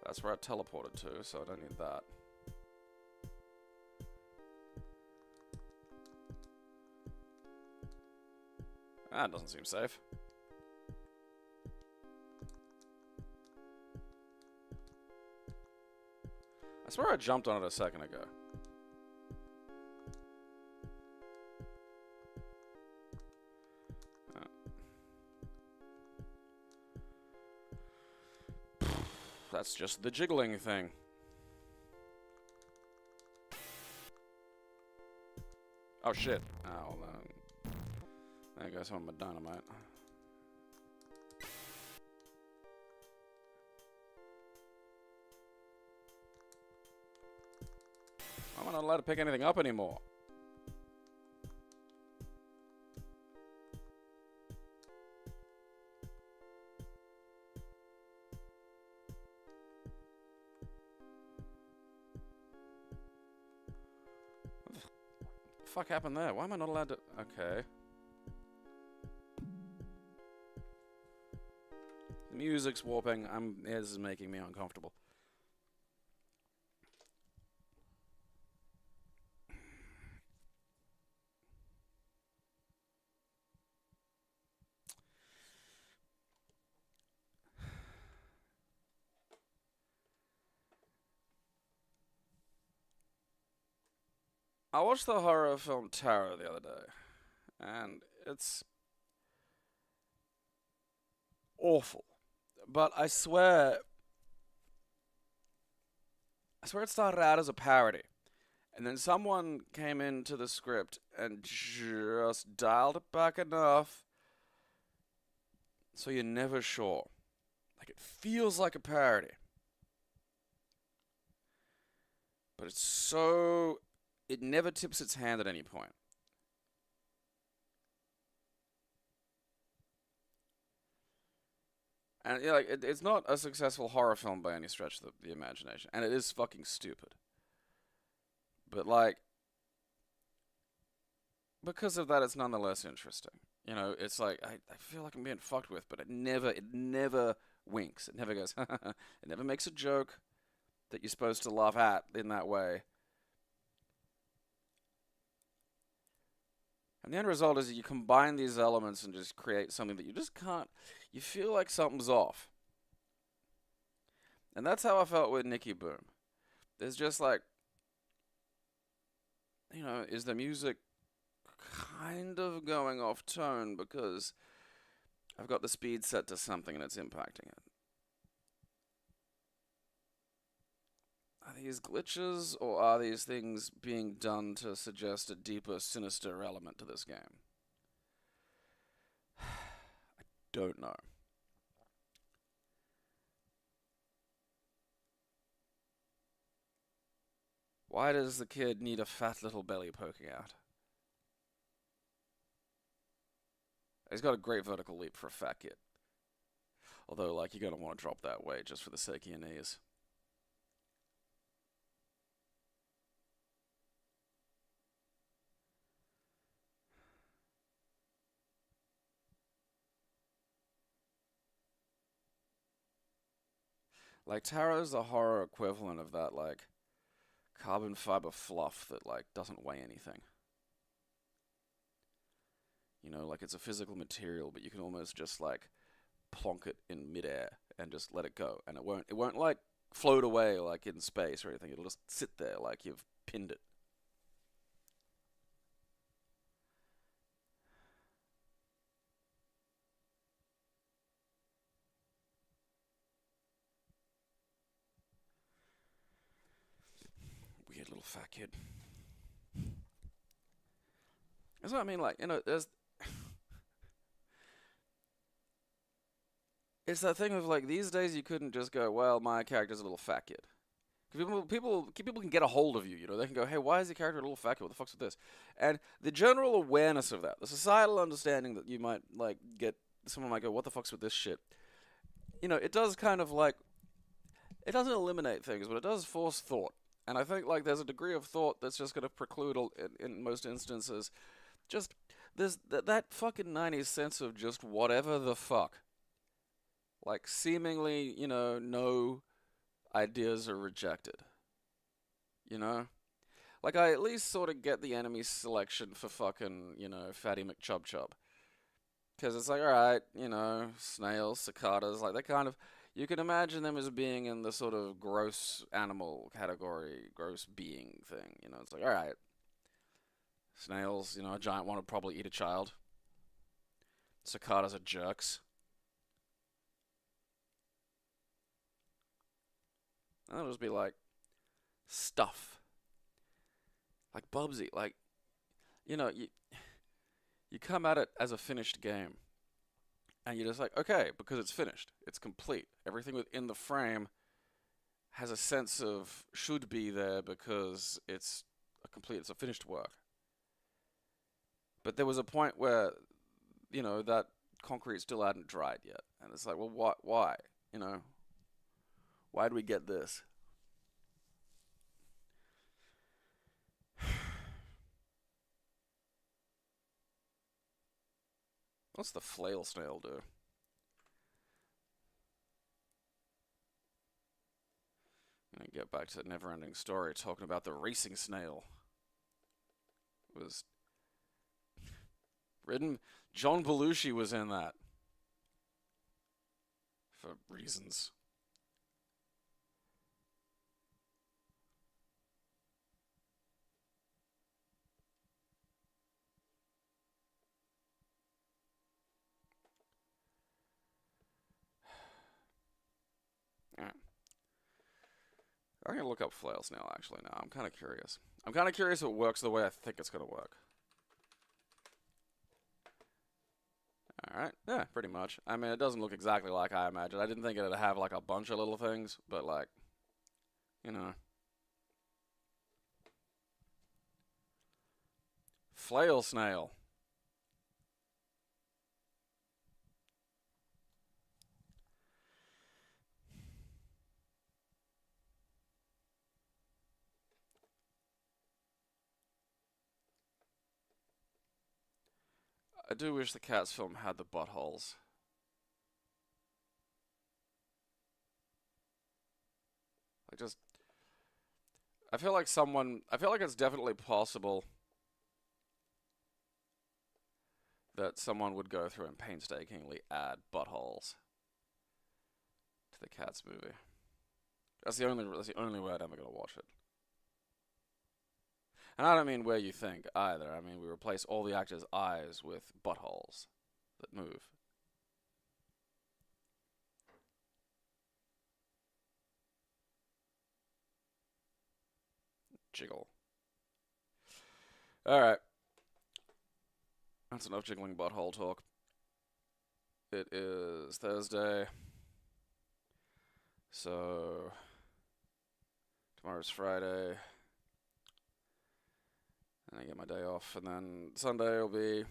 That's where I teleported to, so I don't need that. That doesn't seem safe. I swear I jumped on it a second ago. That's just the jiggling thing. Oh shit. Oh, there goes some of my dynamite. I'm not allowed to pick anything up anymore. What the fuck happened there? Why am I not allowed to... Okay. The music's warping. This is making me uncomfortable. I watched the horror film Tarot the other day, and it's awful. But I swear it started out as a parody, and then someone came into the script and just dialed it back enough so you're never sure. Like, it feels like a parody, but it's so... It never tips its hand at any point. And yeah, like it's not a successful horror film by any stretch of the imagination. And it is fucking stupid. But like, because of that, it's nonetheless interesting. You know, it's like, I feel like I'm being fucked with, but it never winks. It never goes, it never makes a joke that you're supposed to laugh at in that way. And the end result is that you combine these elements and just create something that you just can't... You feel like something's off. And that's how I felt with Nicky Boom. There's just like... You know, is the music kind of going off tone because I've got the speed set to something and it's impacting it? Are these glitches, or are these things being done to suggest a deeper, sinister element to this game? I don't know. Why does the kid need a fat little belly poking out? He's got a great vertical leap for a fat kid. Although, like, you're going to want to drop that weight just for the sake of your knees. Like, Taro's the horror equivalent of that, like, carbon fiber fluff that, like, doesn't weigh anything. You know, like, it's a physical material, but you can almost just, like, plonk it in midair and just let it go. And it won't, like, float away, like, in space or anything. It'll just sit there like you've pinned it. Weird little fat kid. That's what I mean, like, you know, there's... It's that thing of, like, these days you couldn't just go, well, my character's a little fat kid. People can get a hold of you, you know. They can go, hey, why is your character a little fat kid? What the fuck's with this? And the general awareness of that, the societal understanding that you might, like, get... Someone might go, what the fuck's with this shit? You know, it does kind of, like... It doesn't eliminate things, but it does force thought. And I think, like, there's a degree of thought that's just going to preclude, in most instances, just... There's that fucking 90s sense of just whatever the fuck. Like, seemingly, you know, no ideas are rejected. You know? Like, I at least sort of get the enemy selection for fucking, you know, Fatty McChub-Chub. Because it's like, alright, you know, snails, cicadas, like, they kind of... You can imagine them as being in the sort of gross animal category, gross being thing. You know, it's like, all right, snails, you know, a giant one would probably eat a child. Cicadas are jerks. And it'll just be like stuff. Like Bubsy, like, you know, you come at it as a finished game. And you're just like, okay, because it's finished. It's complete. Everything within the frame has a sense of should be there because it's a finished work. But there was a point where, you know, that concrete still hadn't dried yet. And it's like, well, why? You know, why do we get this? What's the flail snail do? I'm gonna get back to that never-ending story talking about the racing snail. It was written. John Belushi was in that for reasons. Alright. I'm going to look up flail snail actually now. I'm kind of curious. I'm kind of curious if it works the way I think it's going to work. Alright, yeah, pretty much. I mean, it doesn't look exactly like I imagined. I didn't think it'd have like a bunch of little things, but like, you know. Flail snail. I do wish the Cats film had the buttholes. I feel like it's definitely possible that someone would go through and painstakingly add buttholes to the Cats movie. That's the only way I'm ever gonna watch it. And I don't mean where you think either. I mean we replace all the actors' eyes with buttholes that move. Jiggle. Alright. That's enough jiggling butthole talk. It is Thursday. So tomorrow's Friday. And I get my day off, and then Sunday will be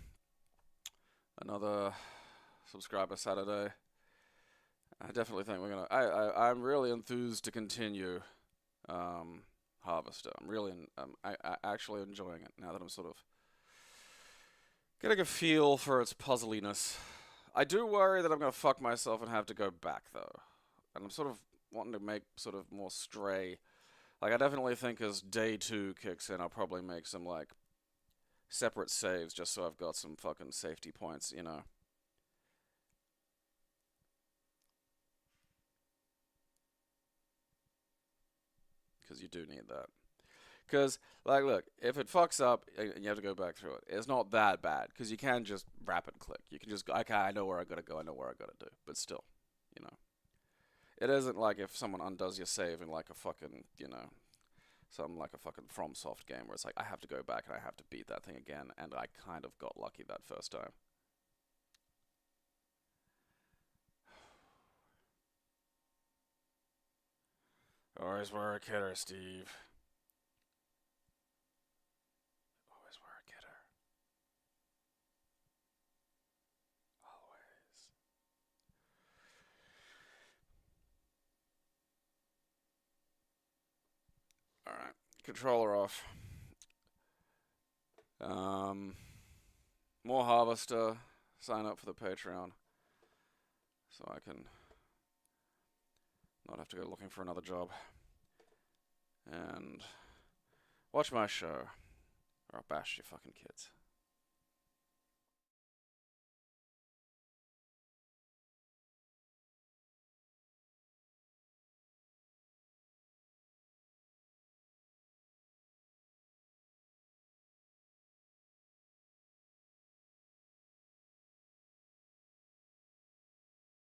another subscriber Saturday. I definitely think we're gonna. I'm really enthused to continue Harvester. I'm really, I actually enjoying it now that I'm sort of getting a feel for its puzzliness. I do worry that I'm gonna fuck myself and have to go back though, and I'm sort of wanting to make sort of more stray. Like, I definitely think as day 2 kicks in, I'll probably make some, like, separate saves just so I've got some fucking safety points, you know. Because you do need that. Because, like, look, if it fucks up and you have to go back through it, it's not that bad. Because you can just rapid click. You can just go, okay, I know where I gotta go, I know where I gotta do. But still, you know. It isn't like if someone undoes your save in like a fucking, you know, something like a fucking FromSoft game where it's like, I have to go back and I have to beat that thing again, and I kind of got lucky that first time. Always wear a kidder, Steve. Always wear a kidder. Alright, controller off. More Harvester. Sign up for the Patreon so I can not have to go looking for another job. And watch my show, or I'll bash your fucking kids.